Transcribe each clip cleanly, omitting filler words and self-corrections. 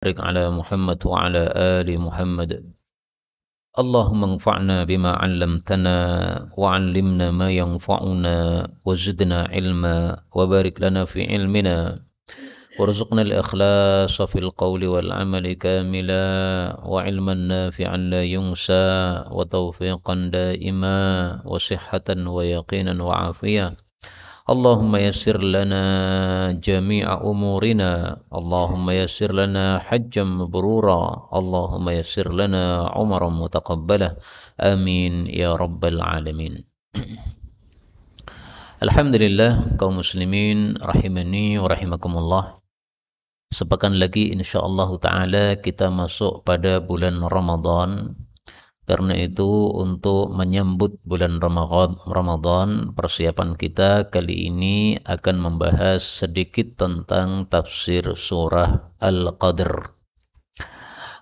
بارك على محمد وعلى آل محمد. اللهم انفعنا بما علمتنا وعلمنا ما ينفعنا وزدنا علما وبارك لنا في علمنا وارزقنا الإخلاص في القول والعمل كاملا وعلما نافعا لا ينسى وتوفيقا دائما وصحة ويقينا وعافية. اللهم يسر لنا جميع أمورنا، اللهم يسر لنا حجا مبرورا، اللهم يسر لنا عمرا متقبلا، آمين يا رب العالمين. Alhamdulillah kaum muslimin rahimani wa rahimakumullah. Sepekan lagi insyaallah taala kita masuk pada bulan Ramadan. Karena itu untuk menyambut bulan Ramadan, persiapan kita kali ini akan membahas sedikit tentang tafsir surah Al-Qadr.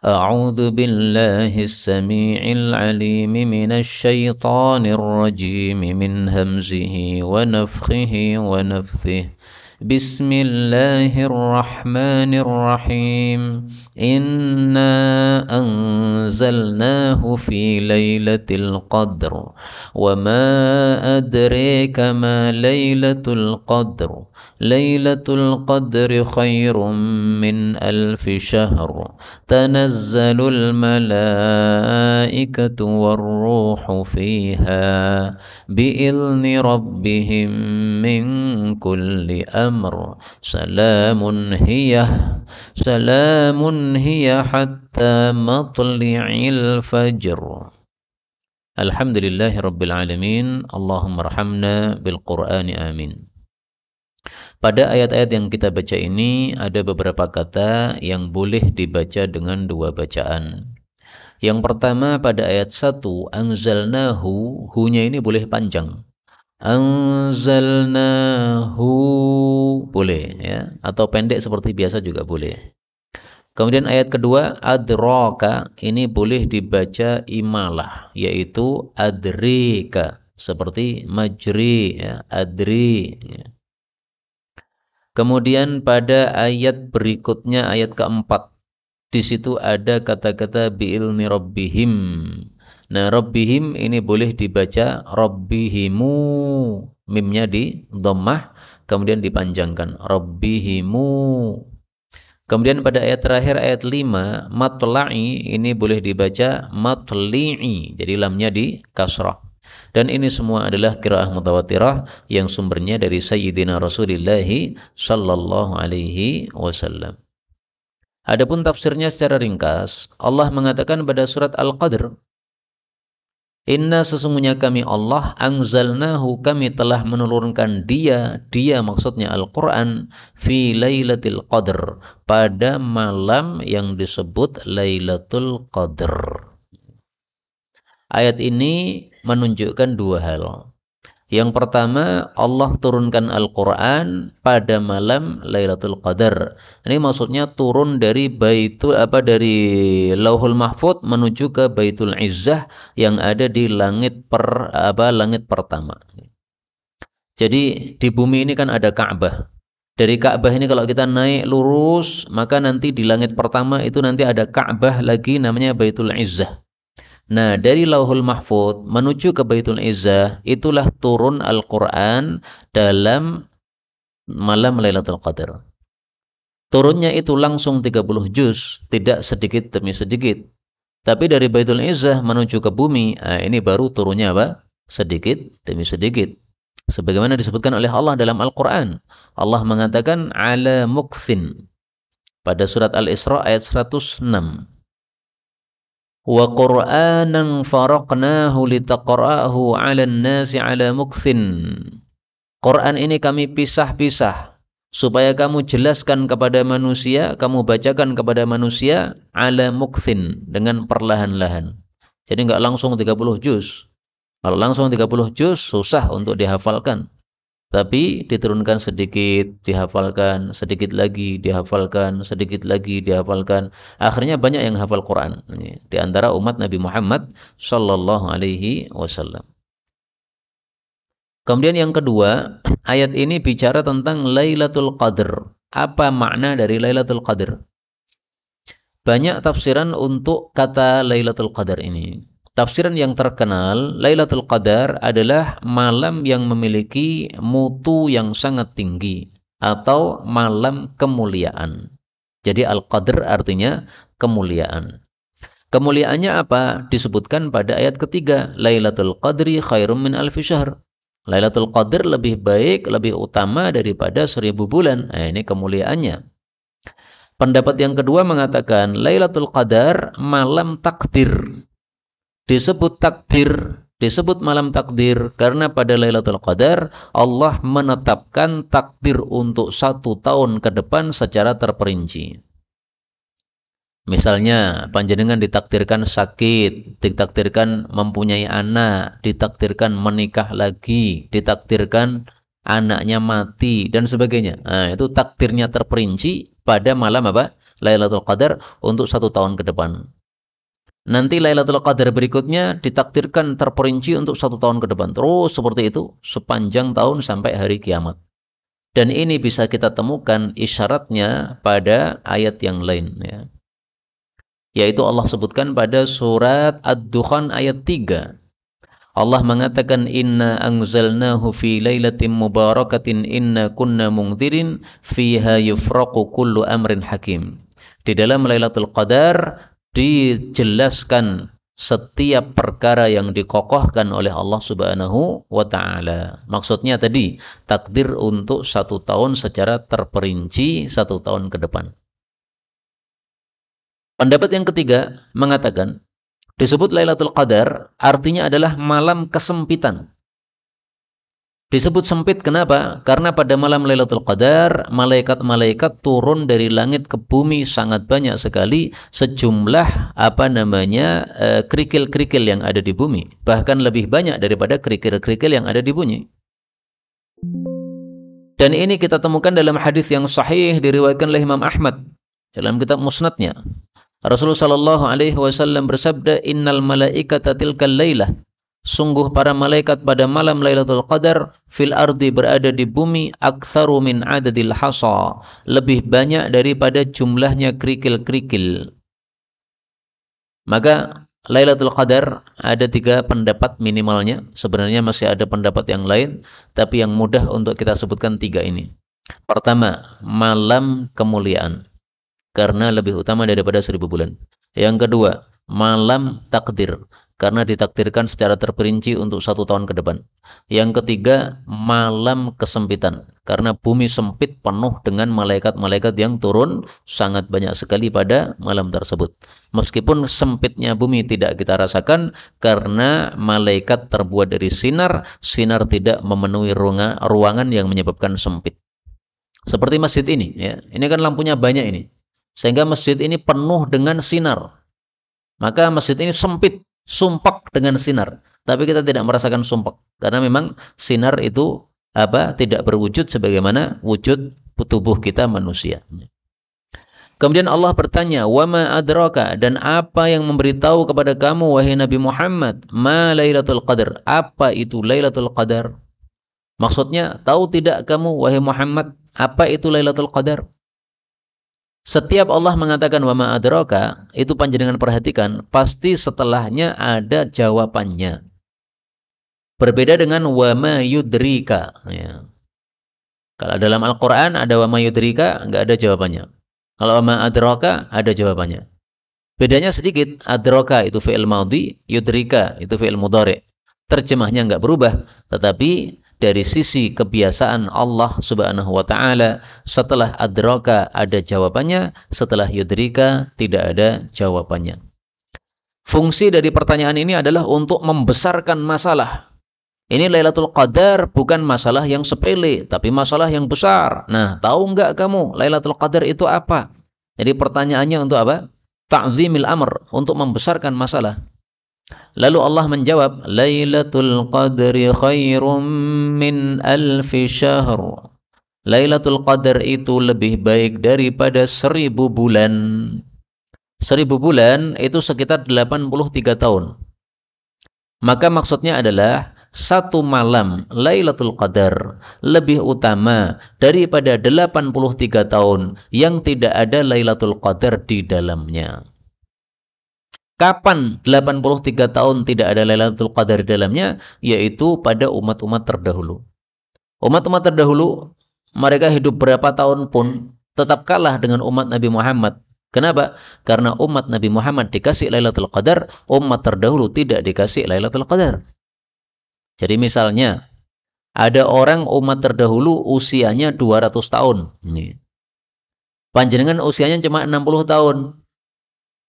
A'udzu billahi as-sami'il 'alim minasy syaithanir rajim min hamzihi wa nafthihi wa nafthihi. Bismillahirrahmanirrahim. Inna anzalnahu fi lailatul qadr wa ma adraka ma lailatul qadr. Lailatul qadri khairum min alfi syahr. Tanazzalul malaikatu warruhu fiha bi'izni rabbihim min kulli amr. Salamun hiya hatta matli'il fajr. Alhamdulillahi rabbil alamin. Allahumma arhamna bil Qur'ani amin. Pada ayat-ayat yang kita baca ini ada beberapa kata yang boleh dibaca dengan dua bacaan. Yang pertama pada ayat 1, anzalnahu, hu-nya ini boleh panjang. Anzalnahu boleh ya, atau pendek seperti biasa juga boleh. Kemudian ayat kedua, adraka, ini boleh dibaca imalah, yaitu adrika, seperti majri ya, adri ya. Kemudian pada ayat berikutnya, ayat keempat, di situ ada kata-kata bi'ilni rabbihim. Nah, rabbihim ini boleh dibaca rabbihimu, mimnya di dhammah, kemudian dipanjangkan rabbihimu. Kemudian pada ayat terakhir, ayat 5, matla'i, ini boleh dibaca matli'i, jadi lamnya di kasrah. Dan ini semua adalah qiraah mutawatirah yang sumbernya dari Sayyidina Rasulullah sallallahu alaihi wasallam. Adapun tafsirnya secara ringkas, Allah mengatakan pada surat Al-Qadr, Inna sesungguhnya kami Allah, anzalnahu, kami telah menurunkan dia maksudnya Al-Quran, fi lailatul qadr, pada malam yang disebut Lailatul Qadr. Ayat ini menunjukkan dua hal. Yang pertama, Allah turunkan Al-Quran pada malam Lailatul Qadar. Ini maksudnya turun dari dari Lauhul Mahfud menuju ke Baitul Izzah yang ada di langit pertama. Jadi di bumi ini kan ada Ka'bah. Dari Ka'bah ini kalau kita naik lurus, maka nanti di langit pertama itu nanti ada Ka'bah lagi namanya Baitul Izzah. Nah, dari Lauhul Mahfud menuju ke Baitul Izzah, itulah turun Al-Quran dalam malam Lailatul Qadar. Turunnya itu langsung 30 juz, tidak sedikit demi sedikit. Tapi dari Baitul Izzah menuju ke bumi, ini baru turunnya apa? Sedikit demi sedikit. Sebagaimana disebutkan oleh Allah dalam Al-Quran. Allah mengatakan, ala mukthin. Pada surat Al-Isra ayat 106. Wa Qur'anan faraqnahu litaqra'ahu 'alan nasi 'ala mukthin. Quran ini kami pisah-pisah supaya kamu jelaskan kepada manusia, kamu bacakan kepada manusia 'ala mukthin, dengan perlahan-lahan. Jadi enggak langsung 30 juz. Kalau langsung 30 juz susah untuk dihafalkan. Tapi diturunkan sedikit, dihafalkan, sedikit lagi, dihafalkan, sedikit lagi, dihafalkan. Akhirnya banyak yang hafal Quran. Di antara umat Nabi Muhammad sallallahu alaihi wasallam. Kemudian yang kedua, ayat ini bicara tentang Lailatul Qadr. Apa makna dari Lailatul Qadr? banyak tafsiran untuk kata Lailatul Qadar ini. Tafsiran yang terkenal, Lailatul Qadar adalah malam yang memiliki mutu yang sangat tinggi atau malam kemuliaan. Jadi Al-Qadr artinya kemuliaan. Kemuliaannya apa? Disebutkan pada ayat ketiga, Lailatul Qadri khairum min alfi syahr. Lailatul Qadr lebih baik, lebih utama daripada 1000 bulan. Nah, ini kemuliaannya. Pendapat yang kedua mengatakan Lailatul Qadar malam takdir. Disebut takdir, disebut malam takdir karena pada Lailatul Qadar Allah menetapkan takdir untuk 1 tahun ke depan secara terperinci. Misalnya panjenengan ditakdirkan sakit, ditakdirkan mempunyai anak, ditakdirkan menikah lagi, ditakdirkan anaknya mati dan sebagainya. Nah, itu takdirnya terperinci pada malam apa? Lailatul Qadar untuk 1 tahun ke depan. Nanti Lailatul Qadar berikutnya ditakdirkan terperinci untuk 1 tahun ke depan. Terus seperti itu sepanjang tahun sampai hari kiamat. Dan ini bisa kita temukan isyaratnya pada ayat yang lain, ya. Yaitu Allah sebutkan pada surat Ad-Dukhan ayat 3. Allah mengatakan inna anzalnahu fi lailatin mubarakatin inna kunna mungdirin fiha yufraqu kullu amrin hakim. Di dalam Lailatul Qadar dijelaskan setiap perkara yang dikokohkan oleh Allah Subhanahu wa taala. Maksudnya tadi takdir untuk 1 tahun secara terperinci 1 tahun ke depan. Pendapat yang ketiga mengatakan disebut Lailatul Qadar artinya adalah malam kesempitan. Disebut sempit kenapa? Karena pada malam Lailatul Qadar malaikat-malaikat turun dari langit ke bumi sangat banyak sekali, sejumlah kerikil-kerikil yang ada di bumi, bahkan lebih banyak daripada kerikil-kerikil yang ada di bumi. Dan ini kita temukan dalam hadis yang sahih diriwayatkan oleh Imam Ahmad dalam kitab Musnadnya. Rasulullah sallallahu alaihi wasallam bersabda, "Innal malaikata tilkal lailah." Sungguh para malaikat pada malam Lailatul Qadar fil ardi berada di bumi aktsaru min adadil hasa, lebih banyak daripada jumlahnya kerikil-kerikil. Maka Lailatul Qadar ada 3 pendapat minimalnya. Sebenarnya masih ada pendapat yang lain, tapi yang mudah untuk kita sebutkan 3 ini. Pertama, malam kemuliaan, karena lebih utama daripada 1000 bulan. Yang kedua, malam takdir, karena ditakdirkan secara terperinci untuk 1 tahun ke depan. Yang ketiga, malam kesempitan, karena bumi sempit penuh dengan malaikat-malaikat yang turun sangat banyak sekali pada malam tersebut. Meskipun sempitnya bumi tidak kita rasakan, karena malaikat terbuat dari sinar tidak memenuhi ruangan yang menyebabkan sempit. Seperti masjid ini, ya. Ini kan lampunya banyak ini, sehingga masjid ini penuh dengan sinar. Maka masjid ini sempit, sumpak dengan sinar, tapi kita tidak merasakan sumpak karena memang sinar itu tidak berwujud sebagaimana wujud tubuh kita manusia. Kemudian Allah bertanya, "Wa ma adraka," dan apa yang memberitahu kepada kamu wahai Nabi Muhammad, ma Lailatul Qadar, apa itu Lailatul Qadar? Maksudnya, tahu tidak kamu wahai Muhammad apa itu Lailatul Qadar? Setiap Allah mengatakan wa ma adraka, itu panjenengan perhatikan, pasti setelahnya ada jawabannya. Berbeda dengan wa ma yudrika, ya. Kalau dalam Al-Qur'an ada wa ma yudrika, enggak ada jawabannya. Kalau wa ma adraka ada jawabannya. Bedanya sedikit, adraka itu fi'il madhi, yudrika itu fi'il mudhari'. Terjemahnya enggak berubah, tetapi dari sisi kebiasaan Allah Subhanahu wa taala, setelah adraka ada jawabannya, setelah yudrika tidak ada jawabannya. Fungsi dari pertanyaan ini adalah untuk membesarkan masalah. Ini Lailatul Qadar bukan masalah yang sepele, tapi masalah yang besar. Nah, tahu enggak kamu Lailatul Qadar itu apa? Jadi pertanyaannya untuk apa? Ta'zimil amr, untuk membesarkan masalah. Lalu Allah menjawab, Lailatul Qadri khairum min alfi syahr. Lailatul Qadar itu lebih baik daripada 1000 bulan. 1000 bulan itu sekitar 83 tahun. Maka maksudnya adalah satu malam Lailatul Qadar lebih utama daripada 83 tahun yang tidak ada Lailatul Qadar di dalamnya. Kapan 83 tahun tidak ada Lailatul Qadar di dalamnya? Yaitu pada umat-umat terdahulu. Umat-umat terdahulu, mereka hidup berapa tahun pun tetap kalah dengan umat Nabi Muhammad. Kenapa? Karena umat Nabi Muhammad dikasih Lailatul Qadar, umat terdahulu tidak dikasih Lailatul Qadar. Jadi misalnya, ada orang umat terdahulu usianya 200 tahun. Panjenengan usianya cuma 60 tahun.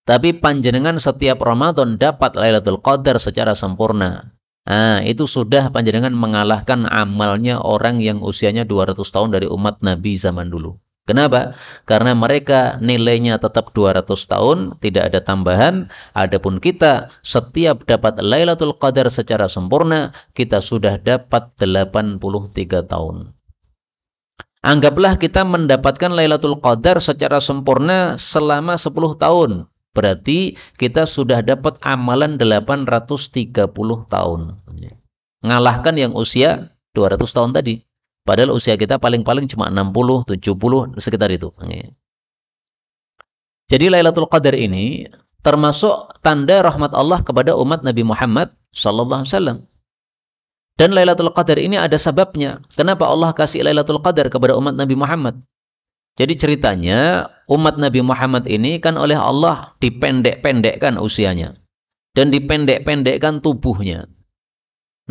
Tapi panjenengan setiap Ramadan dapat Lailatul Qadar secara sempurna. Nah, itu sudah panjenengan mengalahkan amalnya orang yang usianya 200 tahun dari umat Nabi zaman dulu. Kenapa? Karena mereka nilainya tetap 200 tahun, tidak ada tambahan. Adapun kita, setiap dapat Lailatul Qadar secara sempurna, kita sudah dapat 83 tahun. Anggaplah kita mendapatkan Lailatul Qadar secara sempurna selama 10 tahun. Berarti kita sudah dapat amalan 830 tahun. Ngalahkan yang usia 200 tahun tadi. Padahal usia kita paling-paling cuma 60, 70, sekitar itu. Jadi Lailatul Qadar ini termasuk tanda rahmat Allah kepada umat Nabi Muhammad sallallahu alaihi wasallam. Dan Lailatul Qadar ini ada sebabnya. Kenapa Allah kasih Lailatul Qadar kepada umat Nabi Muhammad? Jadi ceritanya umat Nabi Muhammad ini kan oleh Allah dipendek-pendekkan usianya. Dan dipendek-pendekkan tubuhnya.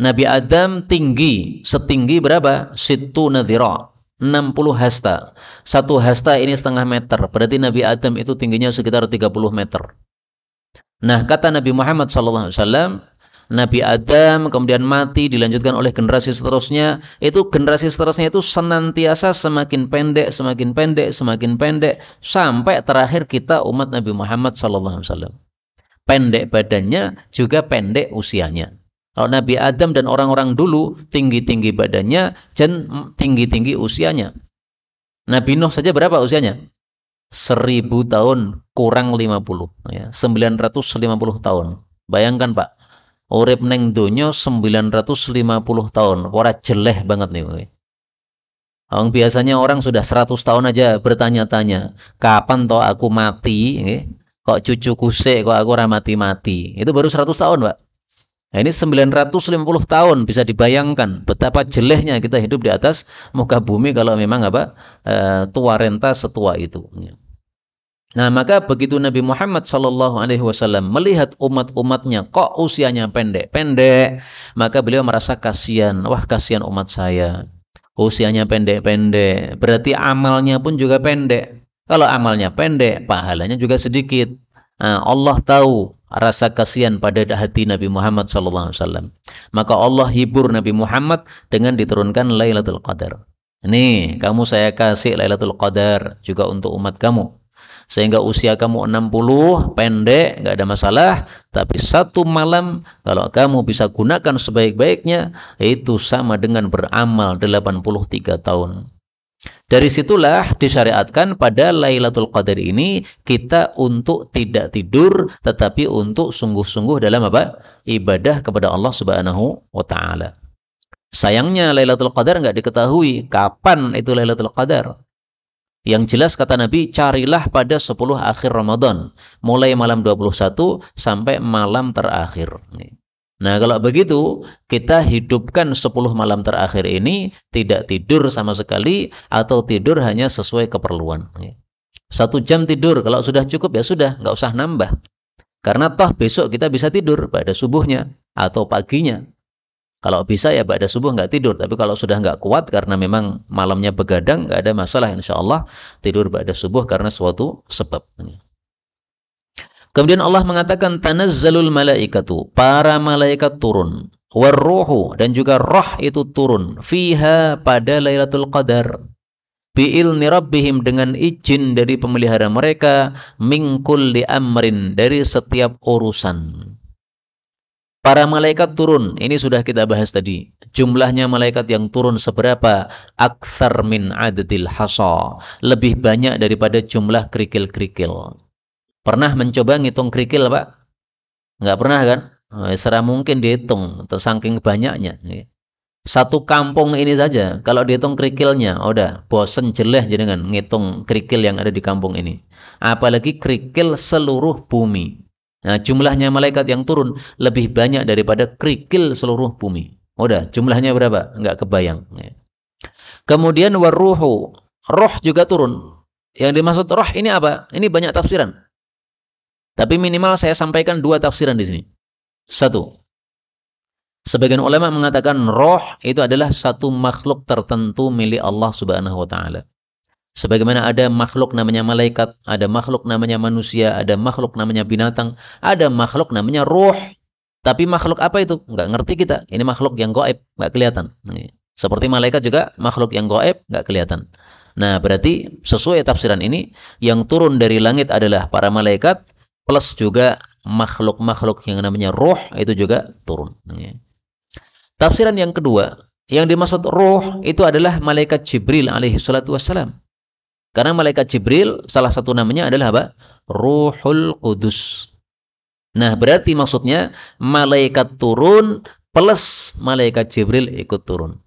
Nabi Adam tinggi, setinggi berapa? Sittuna dhira', 60 hasta. Satu hasta ini setengah meter. Berarti Nabi Adam itu tingginya sekitar 30 meter. Nah, kata Nabi Muhammad SAW, Nabi Adam kemudian mati, dilanjutkan oleh generasi seterusnya. Itu generasi seterusnya itu senantiasa semakin pendek, semakin pendek, semakin pendek. Sampai terakhir kita umat Nabi Muhammad SAW. Pendek badannya juga pendek usianya. Kalau Nabi Adam dan orang-orang dulu tinggi-tinggi badannya dan tinggi-tinggi usianya. Nabi Nuh saja berapa usianya? 1000 tahun kurang 50. Ya, 950 tahun. Bayangkan Pak, urip neng donya 950 tahun. Ora jeleh banget nih. Biasanya orang sudah 100 tahun aja bertanya-tanya, kapan toh aku mati? Kok cucuku sik, kok aku ora mati-mati? Itu baru 100 tahun Pak. Nah, ini 950 tahun, bisa dibayangkan betapa jelehnya kita hidup di atas muka bumi kalau memang tua renta setua itu. Nah, maka begitu Nabi Muhammad SAW melihat umat-umatnya kok usianya pendek-pendek, maka beliau merasa kasihan. Wah, kasihan umat saya. Usianya pendek-pendek, berarti amalnya pun juga pendek. Kalau amalnya pendek, pahalanya juga sedikit. Nah, Allah tahu rasa kasihan pada hati Nabi Muhammad SAW. Maka Allah hibur Nabi Muhammad dengan diturunkan Lailatul Qadar. Nih, kamu saya kasih Lailatul Qadar juga untuk umat kamu. Sehingga usia kamu 60, pendek, nggak ada masalah. Tapi satu malam, kalau kamu bisa gunakan sebaik-baiknya, itu sama dengan beramal 83 tahun. Dari situlah disyariatkan pada Lailatul Qadar ini kita untuk tidak tidur tetapi untuk sungguh-sungguh dalam ibadah kepada Allah Subhanahu wa taala. Sayangnya Lailatul Qadar enggak diketahui kapan itu Lailatul Qadar. Yang jelas kata Nabi, carilah pada 10 akhir Ramadan, mulai malam 21 sampai malam terakhir. Nah, kalau begitu, kita hidupkan 10 malam terakhir ini tidak tidur sama sekali atau tidur hanya sesuai keperluan. 1 jam tidur, kalau sudah cukup ya sudah, nggak usah nambah. Karena toh besok kita bisa tidur pada subuhnya atau paginya. Kalau bisa ya pada subuh nggak tidur, tapi kalau sudah nggak kuat karena memang malamnya begadang, nggak ada masalah insya Allah tidur pada subuh karena suatu sebab. Kemudian Allah mengatakan tanazzalul malaikatu, para malaikat turun, warruhu, dan juga roh itu turun, fiha pada Lailatul Qadar, bi'ilni rabbihim, dengan izin dari pemelihara mereka, min kulli amrin, dari setiap urusan. Para malaikat turun, ini sudah kita bahas tadi. Jumlahnya malaikat yang turun seberapa? Aktsar min adadil hasa, lebih banyak daripada jumlah kerikil-kerikil. Pernah mencoba ngitung kerikil, Pak? Nggak pernah kan? Serah mungkin dihitung, saking banyaknya. Satu kampung ini saja, kalau dihitung kerikilnya, udah bosen jeleh jenengan ngitung kerikil yang ada di kampung ini. Apalagi kerikil seluruh bumi. Nah, jumlahnya malaikat yang turun lebih banyak daripada kerikil seluruh bumi. Udah, jumlahnya berapa? Enggak kebayang. Kemudian waruhu, roh juga turun. Yang dimaksud roh ini apa? Ini banyak tafsiran. Tapi minimal saya sampaikan 2 tafsiran di sini. 1. Sebagian ulama mengatakan roh itu adalah satu makhluk tertentu milik Allah Subhanahu wa taala. Sebagaimana ada makhluk namanya malaikat, ada makhluk namanya manusia, ada makhluk namanya binatang, ada makhluk namanya roh. Tapi makhluk apa itu? Enggak ngerti kita. Ini makhluk yang gaib, enggak kelihatan. Seperti malaikat juga makhluk yang gaib, enggak kelihatan. Nah, berarti sesuai tafsiran ini, yang turun dari langit adalah para malaikat plus juga makhluk-makhluk yang namanya roh itu juga turun. Tafsiran yang kedua, yang dimaksud roh itu adalah malaikat Jibril alaihi salatu wassalam. Karena malaikat Jibril salah satu namanya adalah apa? Ruhul Qudus. Nah, berarti maksudnya malaikat turun plus malaikat Jibril ikut turun.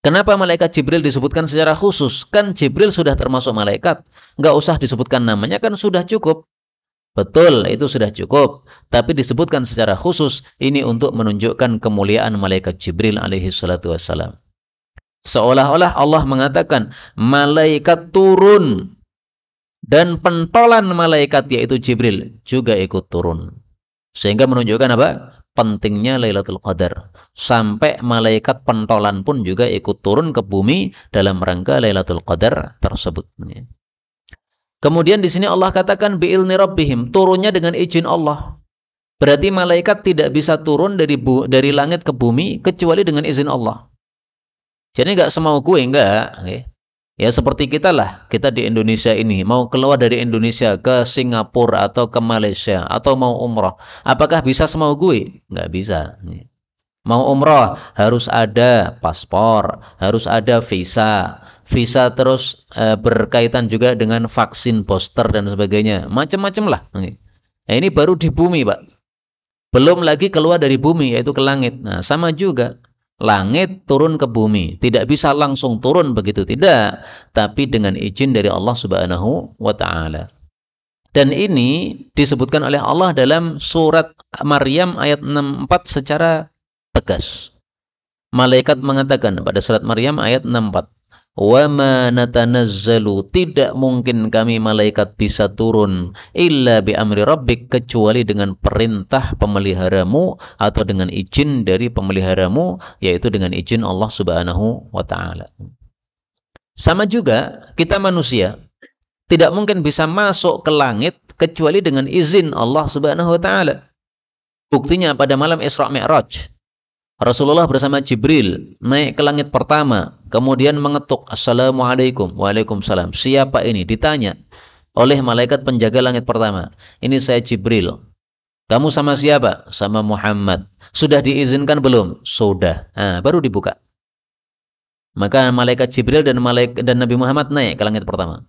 Kenapa malaikat Jibril disebutkan secara khusus? Kan Jibril sudah termasuk malaikat. Nggak usah disebutkan namanya, kan sudah cukup. Betul, itu sudah cukup. Tapi disebutkan secara khusus, ini untuk menunjukkan kemuliaan malaikat Jibril alaihi salatu wassalam. Seolah-olah Allah mengatakan, malaikat turun. Dan pentolan malaikat yaitu Jibril juga ikut turun. Sehingga menunjukkan apa? Pentingnya Lailatul Qadar. Sampai malaikat pentolan pun juga ikut turun ke bumi dalam rangka Lailatul Qadar tersebut. Kemudian di sini Allah katakan bi'ilni rabbihim, turunnya dengan izin Allah. Berarti malaikat tidak bisa turun dari langit ke bumi kecuali dengan izin Allah. Jadi nggak semau gue, enggak. Ya seperti kita lah, kita di Indonesia ini mau keluar dari Indonesia ke Singapura atau ke Malaysia atau mau umrah, apakah bisa semau gue? Nggak bisa. Mau umrah harus ada paspor, harus ada visa. Visa terus berkaitan juga dengan vaksin booster dan sebagainya. Macam-macam lah. Nah, ini baru di bumi, Pak. Belum lagi keluar dari bumi, yaitu ke langit. Nah, sama juga. Langit turun ke bumi. Tidak bisa langsung turun begitu, tidak. Tapi dengan izin dari Allah Subhanahu wa ta'ala. Dan ini disebutkan oleh Allah dalam surat Maryam ayat 64 secara tegas. Malaikat mengatakan pada surat Maryam ayat 64, "Wa ma natanazzalu, tidak mungkin kami malaikat bisa turun illa bi amri rabbik, kecuali dengan perintah pemeliharamu atau dengan izin dari pemeliharamu, yaitu dengan izin Allah Subhanahu wa taala." Sama juga kita manusia tidak mungkin bisa masuk ke langit kecuali dengan izin Allah Subhanahu wa taala. Buktinya pada malam Isra Mi'raj, Rasulullah bersama Jibril naik ke langit pertama, kemudian mengetuk, "Assalamualaikum." "Waalaikumsalam." "Siapa ini?" Ditanya oleh malaikat penjaga langit pertama. "Ini saya Jibril." "Kamu sama siapa?" "Sama Muhammad." "Sudah diizinkan belum?" "Sudah." Nah, baru dibuka. Maka malaikat Jibril dan Nabi Muhammad naik ke langit pertama.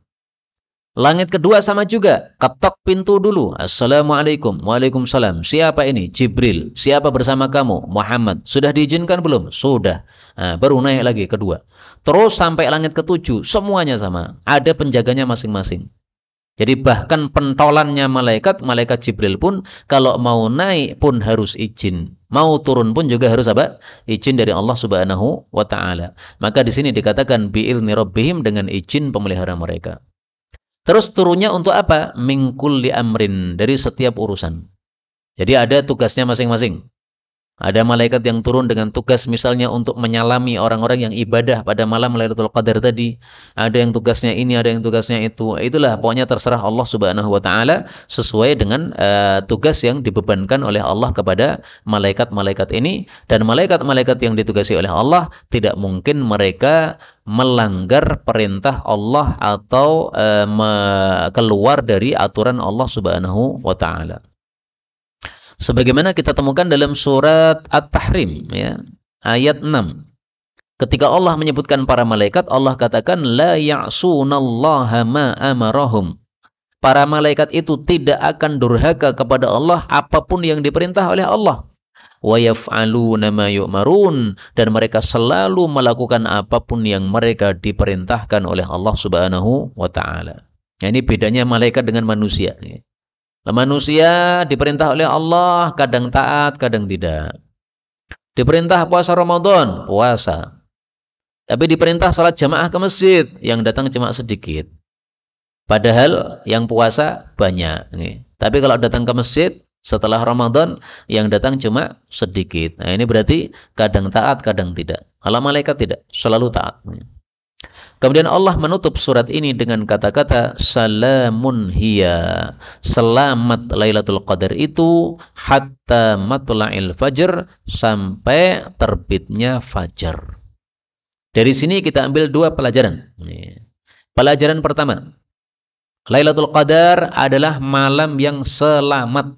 Langit kedua sama juga, ketok pintu dulu. "Assalamualaikum." "Waalaikumsalam." "Siapa ini?" "Jibril." "Siapa bersama kamu?" "Muhammad." "Sudah diizinkan belum?" "Sudah." Nah, baru naik lagi kedua. Terus sampai langit ketujuh, semuanya sama. Ada penjaganya masing-masing. Jadi bahkan pentolannya malaikat Jibril pun kalau mau naik pun harus izin. Mau turun pun juga harus apa? Izin dari Allah Subhanahu wa taala. Maka di sini dikatakan bi'ilni rabbihim, dengan izin pemelihara mereka. Terus turunnya untuk apa? Min kulli amrin, dari setiap urusan. Jadi ada tugasnya masing-masing. Ada malaikat yang turun dengan tugas misalnya untuk menyalami orang-orang yang ibadah pada malam Lailatul Qadar tadi. Ada yang tugasnya ini, ada yang tugasnya itu. Itulah pokoknya terserah Allah Subhanahu wa taala sesuai dengan tugas yang dibebankan oleh Allah kepada malaikat-malaikat ini. Dan malaikat-malaikat yang ditugasi oleh Allah tidak mungkin mereka melanggar perintah Allah atau keluar dari aturan Allah Subhanahu wa taala. Sebagaimana kita temukan dalam surat At-Tahrim, ya, ayat 6. Ketika Allah menyebutkan para malaikat, Allah katakan la ya'sunallaha ma amarahum. para malaikat itu tidak akan durhaka kepada Allah apapun yang diperintah oleh Allah. Wa yaf'aluna ma yu'marun, dan mereka selalu melakukan apapun yang mereka diperintahkan oleh Allah Subhanahu wa taala. Nah, ini bedanya malaikat dengan manusia. Manusia diperintah oleh Allah, kadang taat, kadang tidak. Diperintah puasa Ramadan, puasa. Tapi diperintah salat jamaah ke masjid, yang datang cuma sedikit. Padahal yang puasa banyak. Tapi kalau datang ke masjid setelah Ramadan, yang datang cuma sedikit. Nah, ini berarti kadang taat, kadang tidak. Kalau malaikat tidak, selalu taat. Kemudian Allah menutup surat ini dengan kata-kata salamun hiya. Selamat Lailatul Qadar itu hatta matla'il fajr, sampai terbitnya fajar. Dari sini kita ambil dua pelajaran. Pelajaran pertama, Lailatul Qadar adalah malam yang selamat.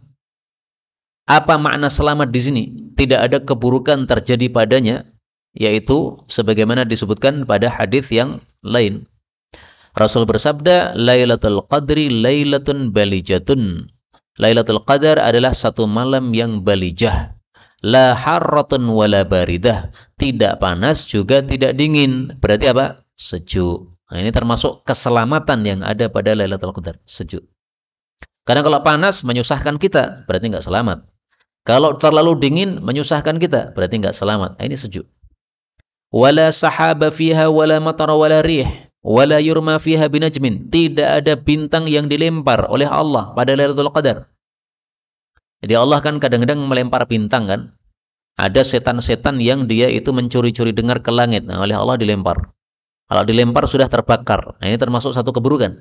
Apa makna selamat di sini? Tidak ada keburukan terjadi padanya, yaitu sebagaimana disebutkan pada hadis yang lain. Rasul bersabda, Lailatul Qadri lailatun balijatun. Lailatul Qadar adalah satu malam yang balijah. La harratun wala baridah. Tidak panas juga tidak dingin. Berarti apa? Sejuk. Nah, ini termasuk keselamatan yang ada pada Lailatul Qadar, sejuk. Karena kalau panas menyusahkan kita, berarti nggak selamat. Kalau terlalu dingin menyusahkan kita, berarti nggak selamat. Nah, ini sejuk. Wala sahaba fiha wala matara wala rih wala yurma fiha binajmin. Tidak ada bintang yang dilempar oleh Allah pada Lailatul Qadar. Jadi Allah kan kadang-kadang melempar bintang kan. Ada setan-setan yang dia itu mencuri-curi dengar ke langit. Nah, oleh Allah dilempar. Kalau dilempar sudah terbakar. Nah, ini termasuk satu keburukan.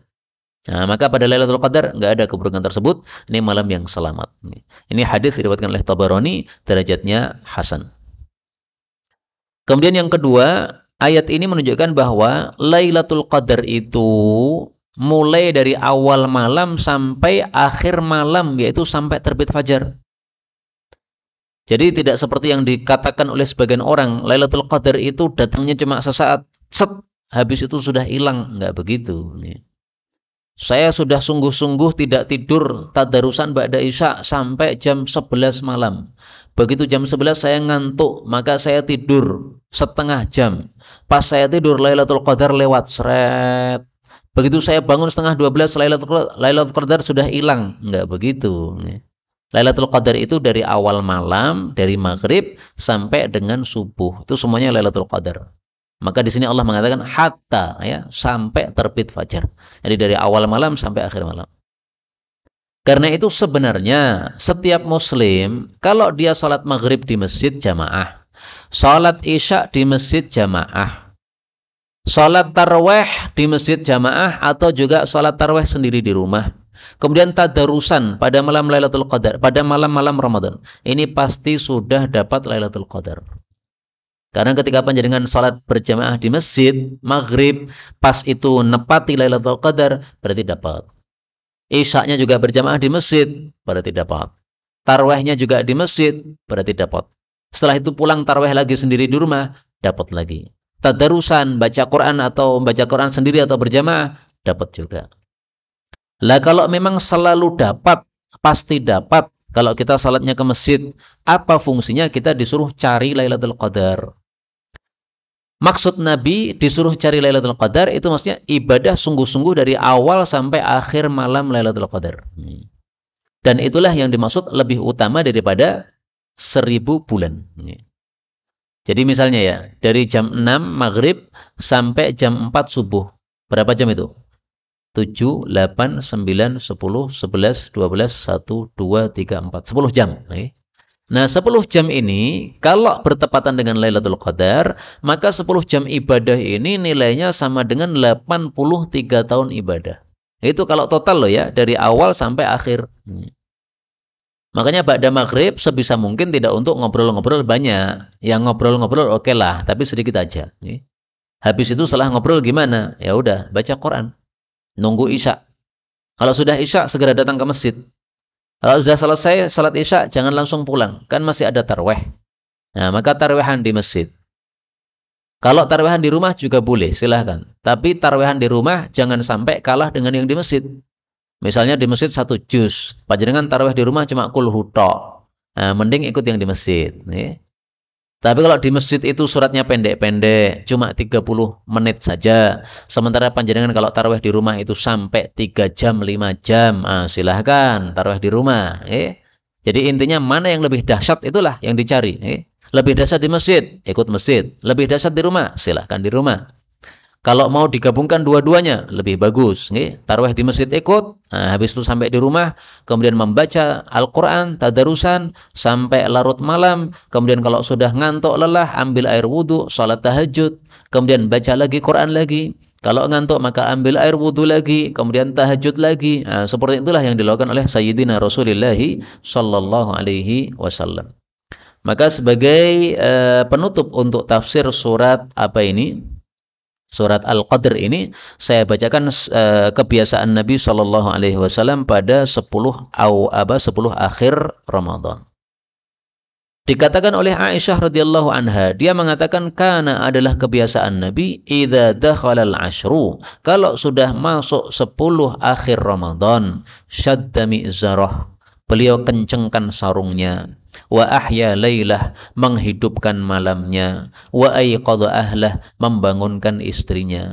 Nah, maka pada Lailatul Qadar nggak ada keburukan tersebut. Ini malam yang selamat. Ini hadis diriwayatkan oleh Tabarani, derajatnya hasan. Kemudian yang kedua, ayat ini menunjukkan bahwa Lailatul Qadar itu mulai dari awal malam sampai akhir malam, yaitu sampai terbit fajar. Jadi tidak seperti yang dikatakan oleh sebagian orang, Lailatul Qadar itu datangnya cuma sesaat, set, habis itu sudah hilang. Enggak begitu. Saya sudah sungguh-sungguh tidak tidur tadarusan ba'da isya sampai jam 11 malam. Begitu jam 11 saya ngantuk, maka saya tidur setengah jam. Pas saya tidur Lailatul Qadar lewat, seret. Begitu saya bangun setengah 12 Lailatul Qadar sudah hilang. Enggak begitu. Lailatul Qadar itu dari awal malam, dari maghrib sampai dengan subuh. Itu semuanya Lailatul Qadar. Maka di sini Allah mengatakan hatta, ya, sampai terbit fajar. Jadi dari awal malam sampai akhir malam. Karena itu sebenarnya setiap muslim kalau dia salat maghrib di masjid jamaah, salat isya di masjid jamaah, salat tarawih di masjid jamaah, atau juga salat tarawih sendiri di rumah, kemudian tadarusan pada malam Lailatul Qadar, pada malam-malam Ramadan, ini pasti sudah dapat Lailatul Qadar. Karena ketika panjenengan salat berjamaah di masjid maghrib, pas itu nepati Lailatul Qadar, berarti dapat. Isyaknya juga berjamaah di masjid, berarti dapat. Tarawihnya juga di masjid, berarti dapat. Setelah itu pulang tarawih lagi sendiri di rumah, dapat lagi. Tadarusan, baca Quran atau baca Quran sendiri atau berjamaah, dapat juga. Lah kalau memang selalu dapat, pasti dapat. Kalau kita salatnya ke masjid, apa fungsinya kita disuruh cari Lailatul Qadar? Maksud Nabi disuruh cari Lailatul Qadar itu maksudnya ibadah sungguh-sungguh dari awal sampai akhir malam Lailatul Qadar. Dan itulah yang dimaksud lebih utama daripada 1000 bulan. Jadi misalnya ya, dari jam 6 maghrib sampai jam 4 subuh. Berapa jam itu? 7, 8, 9, 10, 11, 12, 1, 2, 3, 4. 10 jam. Nah, 10 jam ini kalau bertepatan dengan Lailatul Qadar, maka 10 jam ibadah ini nilainya sama dengan 83 tahun ibadah. Itu kalau total loh ya, dari awal sampai akhir. Makanya ba'da maghrib sebisa mungkin tidak untuk ngobrol-ngobrol banyak. Yang ngobrol-ngobrol oke lah, tapi sedikit aja. Habis itu setelah ngobrol gimana? Ya udah, baca Quran. Nunggu isya. Kalau sudah isya segera datang ke masjid. Kalau sudah selesai salat isya jangan langsung pulang, kan masih ada tarawih. Nah, maka tarawih di masjid. Kalau tarawih di rumah juga boleh, silahkan. Tapi tarawih di rumah jangan sampai kalah dengan yang di masjid. Misalnya di masjid 1 juz, panjenengan tarawih di rumah cuma qul hu tok. Nah, mending ikut yang di masjid. Nih. Tapi kalau di masjid itu suratnya pendek-pendek, cuma 30 menit saja. Sementara panjenengan kalau tarawih di rumah itu sampai 3 jam, 5 jam. Nah, silahkan tarawih di rumah. Jadi intinya mana yang lebih dahsyat itulah yang dicari. Lebih dahsyat di masjid, ikut masjid. Lebih dahsyat di rumah, silahkan di rumah. Kalau mau digabungkan dua-duanya, lebih bagus. Tarawih di masjid ikut, nah, habis itu sampai di rumah, kemudian membaca Al-Quran, tadarusan, sampai larut malam, kemudian kalau sudah ngantuk lelah, ambil air wudhu, sholat tahajud, kemudian baca lagi Quran lagi. Kalau ngantuk maka ambil air wudhu lagi, kemudian tahajud lagi. Nah, seperti itulah yang dilakukan oleh Sayyidina Rasulullah Sallallahu Alaihi Wasallam. Maka sebagai penutup untuk tafsir surat apa ini? Surat Al-Qadr ini saya bacakan kebiasaan Nabi Shallallahu Alaihi Wasallam pada 10 akhir Ramadan. Dikatakan oleh Aisyah radhiyallahu anha, dia mengatakan kana adalah kebiasaan Nabi idza dakhala al-ashru, kalau sudah masuk 10 akhir Ramadan, syadda mi'zarah, beliau kencengkan sarungnya, wa ahya lailah, menghidupkan malamnya, wa ayqadha ahlah, membangunkan istrinya.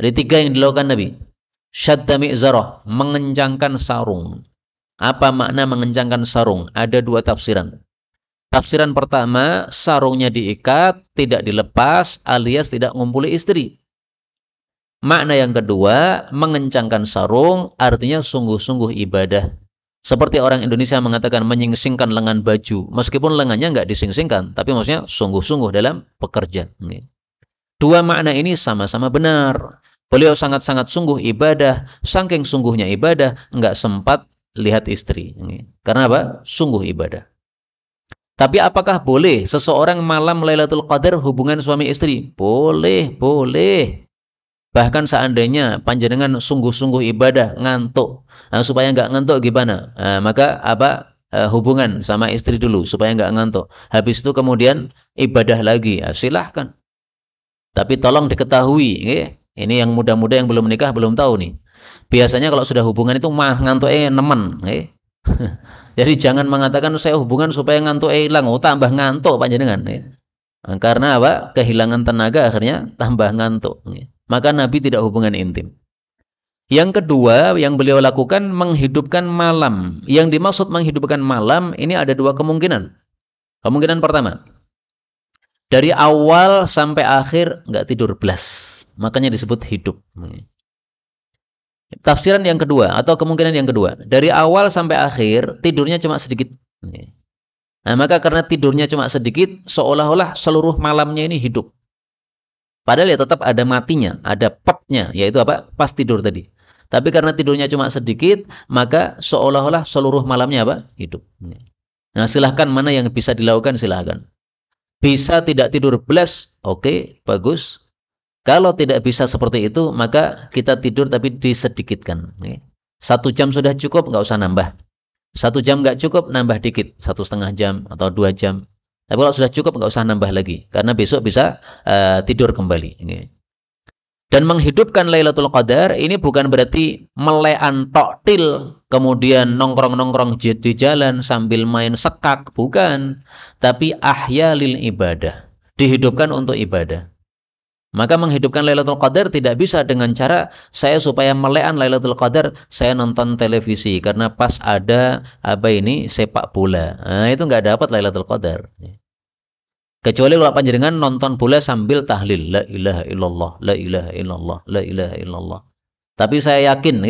Ada 3 yang dilakukan Nabi. Syadda mi'zarah, mengencangkan sarung. Apa makna mengencangkan sarung? Ada 2 tafsiran. Tafsiran pertama, sarungnya diikat, tidak dilepas, alias tidak ngumpuli istri. Makna yang kedua, mengencangkan sarung, artinya sungguh-sungguh ibadah. Seperti orang Indonesia mengatakan menyingsingkan lengan baju, meskipun lengannya nggak disingsingkan, tapi maksudnya sungguh-sungguh dalam bekerja. 2 makna ini sama-sama benar. Beliau sangat-sangat sungguh ibadah, saking sungguhnya ibadah, nggak sempat lihat istri. Karena apa? Sungguh ibadah. Tapi apakah boleh seseorang malam Lailatul Qadar hubungan suami istri? Boleh, boleh. Bahkan seandainya panjenengan sungguh-sungguh ibadah, ngantuk, supaya nggak ngantuk gimana? Maka hubungan sama istri dulu supaya nggak ngantuk. Habis itu kemudian ibadah lagi, silahkan. Tapi tolong diketahui, ini yang muda-muda yang belum menikah belum tahu nih. Biasanya kalau sudah hubungan itu ngantuknya nemen. Jadi jangan mengatakan saya hubungan supaya ngantuk hilang, tambah ngantuk panjenengan. Karena apa? Kehilangan tenaga akhirnya tambah ngantuk. Maka Nabi tidak hubungan intim. Yang kedua yang beliau lakukan menghidupkan malam. Yang dimaksud menghidupkan malam ini ada 2 kemungkinan. Kemungkinan pertama, dari awal sampai akhir nggak tidur belas, makanya disebut hidup. Tafsiran yang kedua atau kemungkinan yang kedua, dari awal sampai akhir tidurnya cuma sedikit. Nah, maka karena tidurnya cuma sedikit, seolah-olah seluruh malamnya ini hidup. Padahal ya tetap ada matinya, ada petnya, yaitu apa? Pas tidur tadi. Tapi karena tidurnya cuma sedikit, maka seolah-olah seluruh malamnya apa? Hidup. Nah, silahkan mana yang bisa dilakukan, silahkan. Bisa tidak tidur belas, oke, bagus. Kalau tidak bisa seperti itu, maka kita tidur tapi disedikitkan. 1 jam sudah cukup, nggak usah nambah. 1 jam nggak cukup, nambah dikit. 1,5 jam atau 2 jam. Tapi kalau sudah cukup, nggak usah nambah lagi. Karena besok bisa tidur kembali. Dan menghidupkan Lailatul Qadar, ini bukan berarti melean toktil, kemudian nongkrong-nongkrong di jalan sambil main sekak. Bukan. Tapi ahya lil ibadah. Dihidupkan untuk ibadah. Maka menghidupkan Lailatul Qadar tidak bisa dengan cara saya supaya melean Lailatul Qadar, saya nonton televisi karena pas ada sepak bola. Nah, itu nggak dapat Lailatul Qadar. Kecuali kalau panjenengan nonton bola sambil tahlil, la ilaha illallah, la ilaha illallah, la ilaha illallah. Tapi saya yakin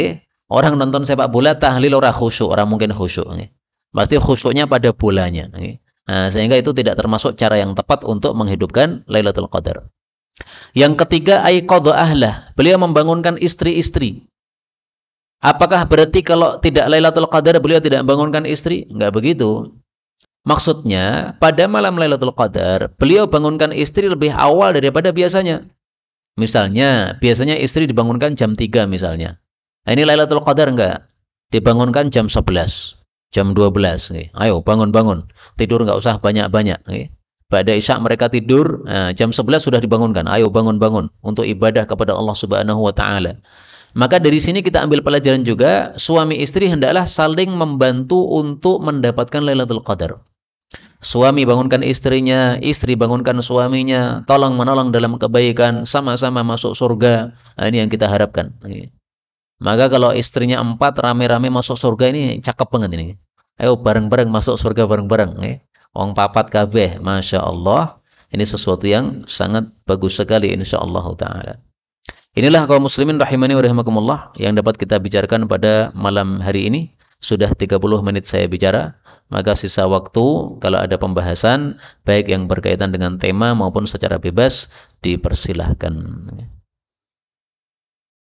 orang nonton sepak bola tahlil ora khusyuk, orang mungkin khusyuk. Pasti khusyuknya pada bolanya. Nah, sehingga itu tidak termasuk cara yang tepat untuk menghidupkan Lailatul Qadar. Yang ketiga, ayqadha ahlah. Beliau membangunkan istri-istri. Apakah berarti kalau tidak Lailatul Qadar beliau tidak membangunkan istri? Enggak begitu. Maksudnya, pada malam Lailatul Qadar, beliau bangunkan istri lebih awal daripada biasanya. Misalnya, biasanya istri dibangunkan jam 3 misalnya. Nah, ini Lailatul Qadar enggak? Dibangunkan jam 11, jam 12. Ayo, bangun-bangun. Tidur enggak usah banyak-banyak. Pada Isya mereka tidur, jam 11 sudah dibangunkan. Ayo bangun-bangun untuk ibadah kepada Allah Subhanahu wa taala. Maka dari sini kita ambil pelajaran juga, suami istri hendaklah saling membantu untuk mendapatkan Lailatul Qadar. Suami bangunkan istrinya, istri bangunkan suaminya, tolong menolong dalam kebaikan, sama-sama masuk surga. Nah, ini yang kita harapkan. Maka kalau istrinya 4 rame-rame masuk surga ini cakep banget ini. Ayo bareng-bareng masuk surga bareng-bareng. Wong papat kabeh, masya Allah. Ini sesuatu yang sangat bagus sekali insya Allah Taala. Inilah kaum muslimin rahimani wa rahimakumullah yang dapat kita bicarakan pada malam hari ini. Sudah 30 menit saya bicara, maka sisa waktu kalau ada pembahasan baik yang berkaitan dengan tema maupun secara bebas dipersilahkan.